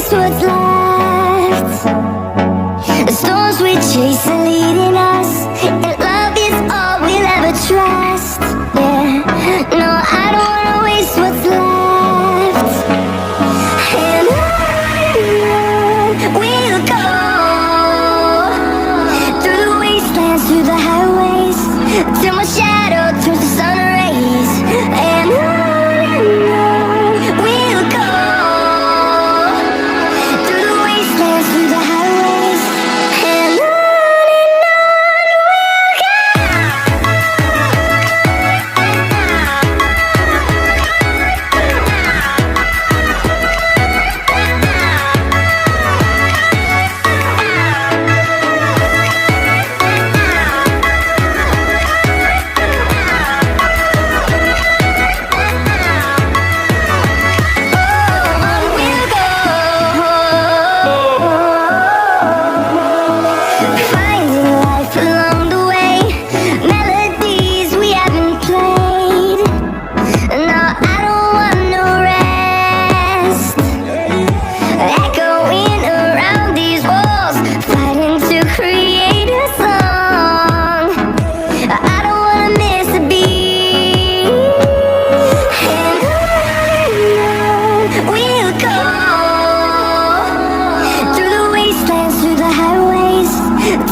waste what's left. The storms we chase are leading us, and love is all we'll ever trust. Yeah, no, I don't wanna waste what's left. And on we'll go, through the wastelands, through the highways, till my shadow turns to sun rays. And on we'll go, through the wastelands, through the highways, and on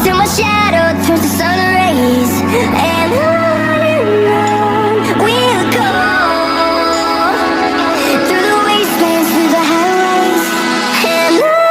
till my shadow turns to sun rays. And on we'll go, through the wastelands, through the highways, and on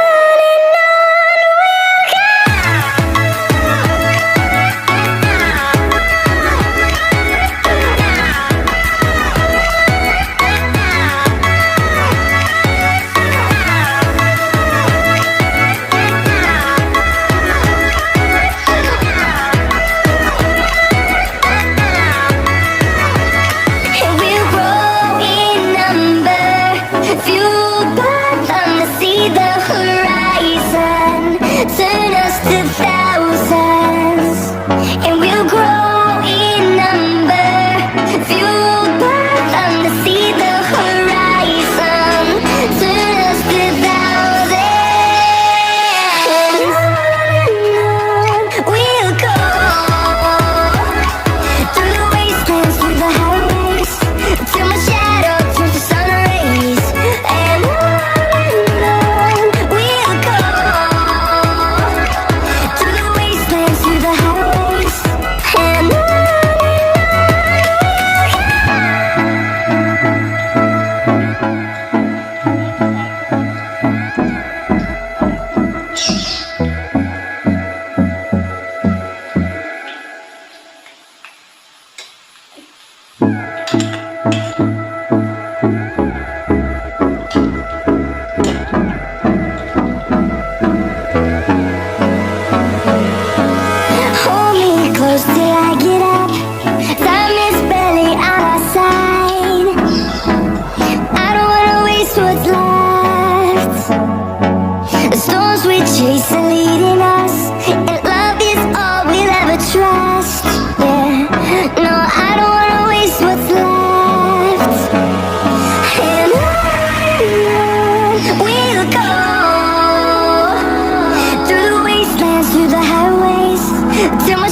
turn us to thousands, and we'll grow in number, fueled by them to see the horizon. Turn us to thousands, and we'll go, through the wastelands, through the highways, till my shadow turns to sun rays. And on we'll go, through the wastelands, through the highways, and on. Hold me close till I get up. Time is barely on our side. I don't wanna waste what's left. The storms we chase are leading us, and love is all we'll ever trust. Yeah, no, I don't wanna waste what's left. And on we'll go, through the wastelands, through the highways, till my